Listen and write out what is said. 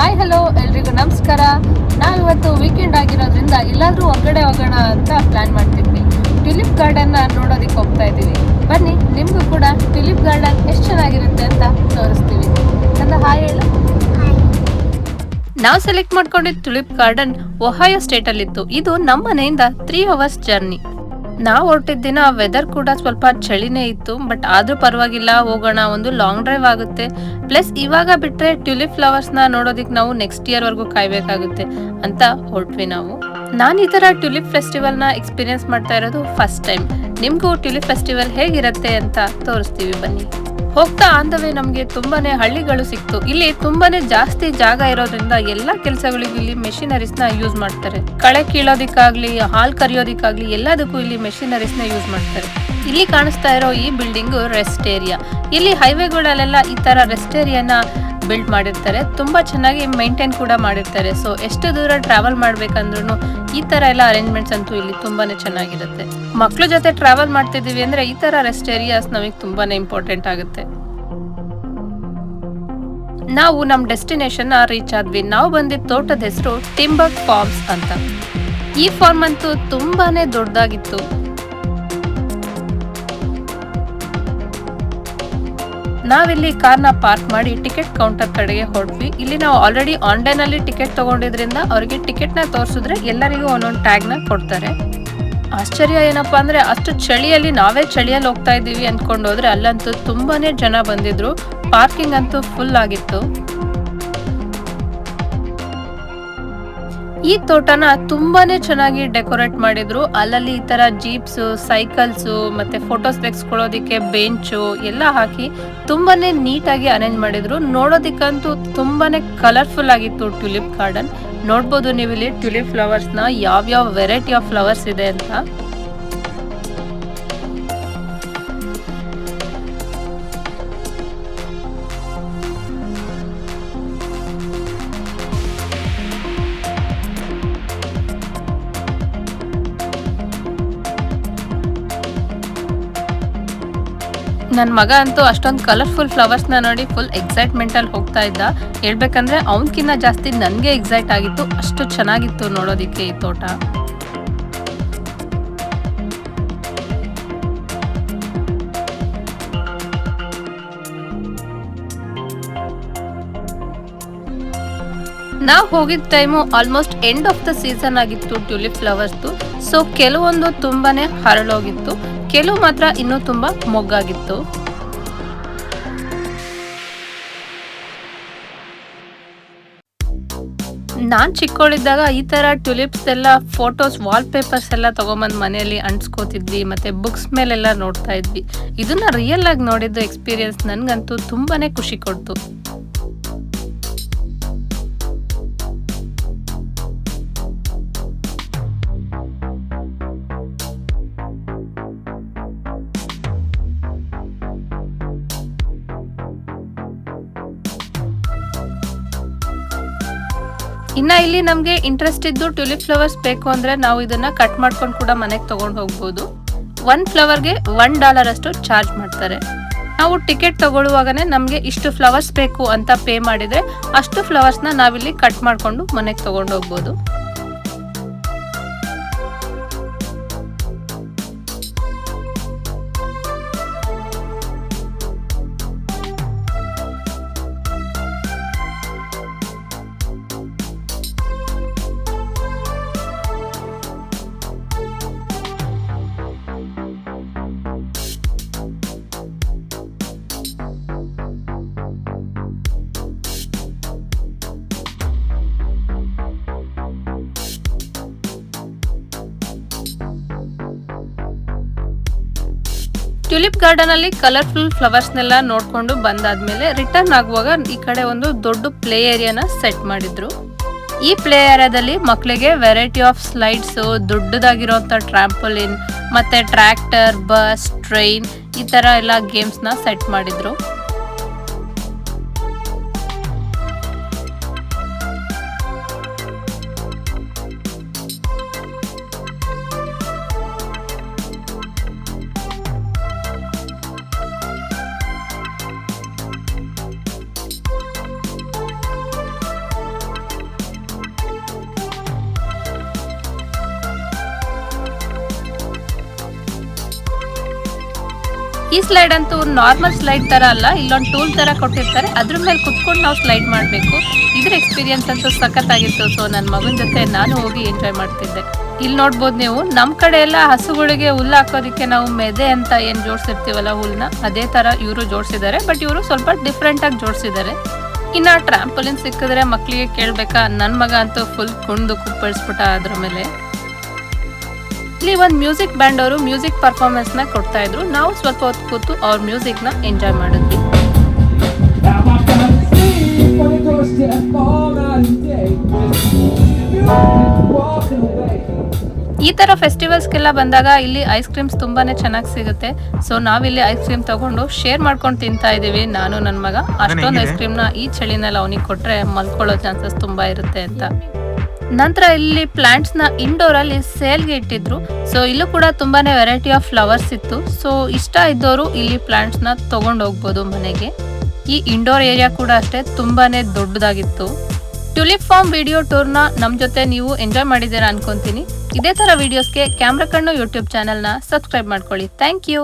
Hi hello ಎಲ್ರಿಗೂ ನಮಸ್ಕಾರ. ನಾವಿವತ್ತು ವೀಕೆಂಡ್ ಆಗಿರೋದ್ರಿಂದ ಎಲ್ಲಾದ್ರೂ ಹೊರಗಡೆ ಹೋಗೋಣ ಅಂತ ಪ್ಲಾನ್ ಮಾಡ್ತಿದ್ವಿ. ಟ್ಯುಲಿಪ್ ಗಾರ್ಡನ್ ನೋಡೋದಕ್ಕೆ ಹೋಗ್ತಾ ಇದ್ದೀವಿ. ಬನ್ನಿ, ನಿಮಗೂ ಕೂಡ ಟ್ಯುಲಿಪ್ ಗಾರ್ಡನ್ ಎಷ್ಟು ಚೆನ್ನಾಗಿರುತ್ತೆ ಅಂತ ತೋರಿಸ್ತೀವಿ. ಅಂತ ಹಾಯ್ ಹೇಳು. ನಾವು ಸೆಲೆಕ್ಟ್ ಮಾಡ್ಕೊಂಡಿದ್ದು ಟ್ಯುಲಿಪ್ ಗಾರ್ಡನ್ ಒಹಾಯೋ ಸ್ಟೇಟ್ ಅಲ್ಲಿ ಇತ್ತು. ಇದು ನಮ್ಮ ಮನೆಯಿಂದ 3 hours ಜರ್ನಿ. ನಾವು ಹೊರಟಿದ್ದ ದಿನ ವೆದರ್ ಕೂಡ ಸ್ವಲ್ಪ ಚಳಿನೇ ಇತ್ತು, ಬಟ್ ಆದ್ರೂ ಪರವಾಗಿಲ್ಲ, ಹೋಗೋಣ, ಒಂದು ಲಾಂಗ್ ಡ್ರೈವ್ ಆಗುತ್ತೆ. ಪ್ಲಸ್ ಇವಾಗ ಬಿಟ್ರೆ ಟ್ಯುಲಿಪ್ ಫ್ಲವರ್ಸ್ ನ ನೋಡೋದಿಕ್ ನಾವು ನೆಕ್ಸ್ಟ್ ಇಯರ್ ವರ್ಗೂ ಕಾಯ್ಬೇಕಾಗುತ್ತೆ ಅಂತ ಹೊರಟ್ವಿ ನಾವು. ನಾನು ಈ ತರ ಟ್ಯುಲಿಪ್ ಫೆಸ್ಟಿವಲ್ ನ ಎಕ್ಸ್ಪೀರಿಯನ್ಸ್ ಮಾಡ್ತಾ ಇರೋದು ಫಸ್ಟ್ ಟೈಮ್. ನಿಮ್ಗೂ ಟ್ಯುಲಿಪ್ ಫೆಸ್ಟಿವಲ್ ಹೇಗಿರುತ್ತೆ ಅಂತ ತೋರಿಸ್ತೀವಿ ಬನ್ನಿ. ಹೋಗ್ತಾ ಆಂದವೇ ನಮ್ಗೆ ತುಂಬಾನೇ ಹಳ್ಳಿಗಳು ಸಿಕ್ತು. ಇಲ್ಲಿ ತುಂಬಾನೇ ಜಾಸ್ತಿ ಜಾಗ ಇರೋದ್ರಿಂದ ಎಲ್ಲಾ ಕೆಲಸಗಳಿಗೂ ಇಲ್ಲಿ ಮೆಷಿನರೀಸ್ ನ ಯೂಸ್ ಮಾಡ್ತಾರೆ. ಕಳೆ ಕೀಳೋದಿಕ್ಕಾಗ್ಲಿ, ಹಾಲ್ ಕರಿಯೋದಿಕ್ಕಾಗ್ಲಿ, ಎಲ್ಲದಕ್ಕೂ ಇಲ್ಲಿ ಮೆಷಿನರೀಸ್ ನ ಯೂಸ್ ಮಾಡ್ತಾರೆ. ಇಲ್ಲಿ ಕಾಣಿಸ್ತಾ ಇರೋ ಈ ಬಿಲ್ಡಿಂಗ್ ರೆಸ್ಟ್ ಏರಿಯಾ. ಇಲ್ಲಿ ಹೈವೇಗಳಲ್ಲೆಲ್ಲ ಈ ತರ ರೆಸ್ಟ್ ಏರಿಯಾನ ಬಿಲ್ಡ್ ಮಾಡಿರ್ತಾರೆ. ತುಂಬಾ ಚೆನ್ನಾಗಿ ಮೇಂಟೈನ್ ಕೂಡ ಮಾಡಿರ್ತಾರೆ. ಸೊ ಎಷ್ಟು ದೂರ ಟ್ರಾವೆಲ್ ಮಾಡ್ಬೇಕಂದ್ರೂ ಈ ತರ ಎಲ್ಲ ಅರೇಂಜ್ಮೆಂಟ್ಸ್ ಅಂತೂ ಇಲ್ಲಿ ತುಂಬಾನೇ ಚೆನ್ನಾಗಿರುತ್ತೆ. ಮಕ್ಳ ಜೊತೆ ಟ್ರಾವೆಲ್ ಮಾಡ್ತಿದೀವಿ ಅಂದ್ರೆ ಈ ತರ ರೆಸ್ಟ್ ಏರಿಯಾಸ್ ನಮಗೆ ತುಂಬಾನೇ ಇಂಪಾರ್ಟೆಂಟ್ ಆಗುತ್ತೆ. ನಾವು ನಮ್ ಡೆಸ್ಟಿನೇಷನ್ ರೀಚ್ ಆದ್ವಿ. ನಾವು ಬಂದಿದ್ದ ತೋಟದ ಹೆಸರು ಟಿಂಬರ್ ಫಾರ್ಮ್ಸ್ ಅಂತ. ಈ ಫಾರ್ಮ್ ಅಂತೂ ತುಂಬಾನೇ ದೊಡ್ಡದಾಗಿತ್ತು. ನಾವಿಲ್ಲಿ ಕಾರ್ನ ಪಾರ್ಕ್ ಮಾಡಿ ಟಿಕೆಟ್ ಕೌಂಟರ್ ಕಡೆಗೆ ಹೊರಟ್ವಿ. ಇಲ್ಲಿ ನಾವು ಆಲ್ರೆಡಿ ಆನ್ಲೈನ್ ಅಲ್ಲಿ ಟಿಕೆಟ್ ತಗೊಂಡಿದ್ರಿಂದ ಅವರಿಗೆ ಟಿಕೆಟ್ ನ ತೋರಿಸಿದ್ರೆ ಎಲ್ಲರಿಗೂ ಒಂದೊಂದು ಟ್ಯಾಗ್ ನ ಕೊಡ್ತಾರೆ. ಆಶ್ಚರ್ಯ ಏನಪ್ಪಾ ಅಂದ್ರೆ, ಅಷ್ಟು ಚಳಿಯಲ್ಲಿ ನಾವೇ ಚಳಿಯಲ್ಲಿ ಹೋಗ್ತಾ ಇದ್ದೀವಿ ಅನ್ಕೊಂಡು ಹೋದ್ರೆ ಅಲ್ಲಂತೂ ತುಂಬಾನೇ ಜನ ಬಂದಿದ್ರು. ಪಾರ್ಕಿಂಗ್ ಅಂತೂ ಫುಲ್ ಆಗಿತ್ತು. ಈ ತೋಟನ ತುಂಬಾನೇ ಚೆನ್ನಾಗಿ ಡೆಕೋರೇಟ್ ಮಾಡಿದ್ರು. ಅಲ್ಲಲ್ಲಿ ಈ ತರ ಜೀಪ್ಸ್, ಸೈಕಲ್ಸ್, ಮತ್ತೆ ಫೋಟೋಸ್ ತೆಗೆಸ್ಕೊಳ್ಳೋದಿಕ್ಕೆ ಬೆಂಚು ಎಲ್ಲ ಹಾಕಿ ತುಂಬಾನೇ ನೀಟಾಗಿ ಅರೇಂಜ್ ಮಾಡಿದ್ರು. ನೋಡೋದಿಕ್ಕಂತೂ ತುಂಬಾನೇ ಕಲರ್ಫುಲ್ ಆಗಿತ್ತು ಟ್ಯುಲಿಪ್ ಗಾರ್ಡನ್. ನೋಡ್ಬೋದು ನೀವು ಇಲ್ಲಿ ಟ್ಯುಲಿಪ್ ಫ್ಲವರ್ಸ್ ನ ಯಾವ್ಯಾವ ವೆರೈಟಿ ಆಫ್ ಫ್ಲವರ್ಸ್ ಇದೆ ಅಂತ. ನನ್ನ ಮಗ ಅಂತೂ ಅಷ್ಟೊಂದು ಕಲರ್ಫುಲ್ ಫ್ಲವರ್ಸ್ ನ ನೋಡಿ ಫುಲ್ ಎಕ್ಸೈಟ್ಮೆಂಟ್ ಅಲ್ಲಿ ಹೋಗ್ತಾ ಇದ್ದ. ಹೇಳ್ಬೇಕಂದ್ರೆ ಅವನ್ಕಿನ್ನ ಜಾಸ್ತಿ ನನ್ಗೆ ಎಕ್ಸೈಟ್ ಆಗಿತ್ತು. ಅಷ್ಟು ಚೆನ್ನಾಗಿತ್ತು ನೋಡೋದಿಕ್ಕೆ ಈ ತೋಟ. ನಾವು ಹೋಗಿದ್ದ time almost end of the season ಆಗಿತ್ತು ಟ್ಯುಲಿಪ್ ಫ್ಲವರ್ಸ್ದು. ಸೊ ಕೆಲವೊಂದು ತುಂಬಾನೇ ಹರಳೋಗಿತ್ತು, ಕೆಲವು ಮಾತ್ರ ಇನ್ನೂ ತುಂಬಾ ಮೊಗ್ಗಾಗಿತ್ತು. ನಾನ್ ಚಿಕ್ಕವಳಿದ್ದಾಗ ಈ ತರ ಟ್ಯುಲಿಪ್ಸ್ ಎಲ್ಲ ಫೋಟೋಸ್, ವಾಲ್ ಪೇಪರ್ಸ್ ಎಲ್ಲ ತಗೊಂಬಂದ್ ಮನೆಯಲ್ಲಿ ಅಂಟಿಸ್ಕೋತಿದ್ವಿ. ಮತ್ತೆ ಬುಕ್ಸ್ ಮೇಲೆಲ್ಲ ನೋಡ್ತಾ ಇದ್ವಿ. ಇದನ್ನ ರಿಯಲ್ ಆಗಿ ನೋಡಿದ್ದು ಎಕ್ಸ್ಪೀರಿಯನ್ಸ್ ನನ್ಗಂತೂ ತುಂಬಾನೇ ಖುಷಿ ಕೊಡ್ತು. ಇನ್ನ ಇಲ್ಲಿ ನಮ್ಗೆ ಇಂಟ್ರೆಸ್ಟ್ ಇದ್ದು ಟ್ಯುಲಿಪ್ ಫ್ಲವರ್ಸ್ ಬೇಕು ಅಂದ್ರೆ ನಾವು ಇದನ್ನ ಕಟ್ ಮಾಡ್ಕೊಂಡು ಕೂಡ ಮನೆಗೆ ತಗೊಂಡು ಹೋಗ್ಬೋದು. 1 ಫ್ಲವರ್ಗೆ $1 ಅಷ್ಟು ಚಾರ್ಜ್ ಮಾಡ್ತಾರೆ. ನಾವು ಟಿಕೆಟ್ ತಗೊಳ್ಳುವಾಗನೇ ನಮ್ಗೆ ಇಷ್ಟು ಫ್ಲವರ್ಸ್ ಬೇಕು ಅಂತ ಪೇ ಮಾಡಿದ್ರೆ ಅಷ್ಟು ಫ್ಲವರ್ಸ್ ನ ನಾವಿಲ್ಲಿ ಕಟ್ ಮಾಡ್ಕೊಂಡು ಮನೆಗೆ ತಗೊಂಡು ಹೋಗ್ಬೋದು. ಟ್ಯುಲಿಪ್ ಗಾರ್ಡನ್ ಅಲ್ಲಿ ಕಲರ್ಫುಲ್ ಫ್ಲವರ್ಸ್ ನೆಲ್ಲ ನೋಡ್ಕೊಂಡು ಬಂದಾದ್ಮೇಲೆ ರಿಟರ್ನ್ ಆಗುವಾಗ ಈ ಕಡೆ ಒಂದು ದೊಡ್ಡ ಪ್ಲೇ ಏರಿಯಾನ ಸೆಟ್ ಮಾಡಿದ್ರು. ಈ ಪ್ಲೇ ಏರಿಯಾದಲ್ಲಿ ಮಕ್ಕಳಿಗೆ ವೆರೈಟಿ ಆಫ್ ಸ್ಲೈಡ್ಸ್, ದೊಡ್ಡದಾಗಿರುವಂತ ಟ್ರಾಂಪೋಲಿನ್, ಮತ್ತೆ ಟ್ರ್ಯಾಕ್ಟರ್, ಬಸ್, ಟ್ರೈನ್, ಈ ತರ ಎಲ್ಲ ಗೇಮ್ಸ್ ನ ಸೆಟ್ ಮಾಡಿದ್ರು. ಈ ಸ್ಲೈಡ್ ಅಂತೂ ನಾರ್ಮಲ್ ಸ್ಲೈಡ್ ತರ ಅಲ್ಲ, ಇಲ್ಲೊಂದು ಟೂಲ್ ತರ ಕೊಟ್ಟಿರ್ತಾರೆ, ಅದ್ರ ಮೇಲೆ ಕುತ್ಕೊಂಡು ನಾವು ಸ್ಲೈಡ್ ಮಾಡಬೇಕು. ಇದ್ರ ಎಕ್ಸ್ಪೀರಿಯನ್ಸ್ ಅಂತೂ ಸಖತ್ತಾಗಿತ್ತು. ಸೊ ನನ್ನ ಮಗನ ಜೊತೆ ನಾನು ಹೋಗಿ ಎಂಜಾಯ್ ಮಾಡ್ತಿದ್ದೆ. ಇಲ್ಲಿ ನೋಡ್ಬೋದು ನೀವು, ನಮ್ಮ ಕಡೆ ಎಲ್ಲ ಹಸುಗಳಿಗೆ ಹುಲ್ಲು ಹಾಕೋದಕ್ಕೆ ನಾವು ಮೆದೆ ಅಂತ ಏನ್ ಜೋಡಿಸಿರ್ತೀವಲ್ಲ ಹುಲ್ನ, ಅದೇ ತರ ಇವರು ಜೋಡಿಸಿದ್ದಾರೆ. ಬಟ್ ಇವರು ಸ್ವಲ್ಪ ಡಿಫ್ರೆಂಟ್ ಆಗಿ ಜೋಡಿಸಿದ್ದಾರೆ. ಇನ್ನ ಟ್ರಾಂಪೋಲಿನ್ ಸಿಕ್ಕಿದ್ರೆ ಮಕ್ಳಿಗೆ ಕೇಳ್ಬೇಕಾ, ನನ್ ಮಗ ಅಂತೂ ಫುಲ್ ಕುಣ್ದು ಕುಪ್ಪಳಿಸ್ಬಿಟ್ಟ ಅದ್ರ ಮೇಲೆ. ಇಲ್ಲಿ ಒಂದು ಮ್ಯೂಸಿಕ್ ಬ್ಯಾಂಡ್ ಅವರು ಮ್ಯೂಸಿಕ್ ಪರ್ಫಾರ್ಮೆನ್ಸ್ ನ ಕೊಡ್ತಾ ಇದ್ರು. ನಾವು ಸ್ವಲ್ಪ ಹೊತ್ತು ಕೂತು ಅವ್ರ ಮ್ಯೂಸಿಕ್ ನ ಎಂಜಾಯ್ ಮಾಡಿದ್ವಿ. ಈ ತರ ಫೆಸ್ಟಿವಲ್ಸ್ಗೆಲ್ಲ ಬಂದಾಗ ಇಲ್ಲಿ ಐಸ್ ಕ್ರೀಮ್ಸ್ ತುಂಬಾನೇ ಚೆನ್ನಾಗಿ ಸಿಗುತ್ತೆ. ಸೊ ನಾವಿಲ್ಲಿ ಐಸ್ ಕ್ರೀಮ್ ತಗೊಂಡು ಶೇರ್ ಮಾಡ್ಕೊಂಡು ತಿಂತಾ ಇದೀವಿ, ನಾನು ನನ್ನ ಮಗ. ಅಷ್ಟೊಂದು ಐಸ್ ಕ್ರೀಮ್ ನ ಈ ಚಳಿನಲ್ಲಿ ಅವನಿಗೆ ಕೊಟ್ರೆ ಮಲ್ಕೊಳ್ಳೋ ಚಾನ್ಸಸ್ ತುಂಬಾ ಇರುತ್ತೆ ಅಂತ. ನಂತರ ಇಲ್ಲಿ ಪ್ಲಾಂಟ್ಸ್ ನ ಇಂಡೋರ್ ಅಲ್ಲಿ ಸೇಲ್ಗೆ ಇಟ್ಟಿದ್ರು. ಸೊ ಇಲ್ಲೂ ಕೂಡ ತುಂಬಾನೇ ವೆರೈಟಿ ಆಫ್ ಫ್ಲವರ್ಸ್ ಇತ್ತು. ಸೊ ಇಷ್ಟ ಇದ್ದವರು ಇಲ್ಲಿ ಪ್ಲಾಂಟ್ಸ್ ನ ತಗೊಂಡು ಹೋಗ್ಬೋದು ಮನೆಗೆ. ಈ ಇಂಡೋರ್ ಏರಿಯಾ ಕೂಡ ಅಷ್ಟೇ ತುಂಬಾನೇ ದೊಡ್ಡದಾಗಿತ್ತು. ಟ್ಯೂಲಿಪ್ ಫಾರ್ಮ್ ವಿಡಿಯೋ ಟೂರ್ ನ ನಮ್ ಜೊತೆ ನೀವು ಎಂಜಾಯ್ ಮಾಡಿದ್ದೀರಾ ಅನ್ಕೊಂತೀನಿ. ಇದೇ ತರ ವಿಡಿಯೋಸ್ಗೆ ಕ್ಯಾಮ್ರಾ ಕಣ್ಣು ಯೂಟ್ಯೂಬ್ ಚಾನೆಲ್ ನ ಸಬ್ಸ್ಕ್ರೈಬ್ ಮಾಡ್ಕೊಳ್ಳಿ. Thank you.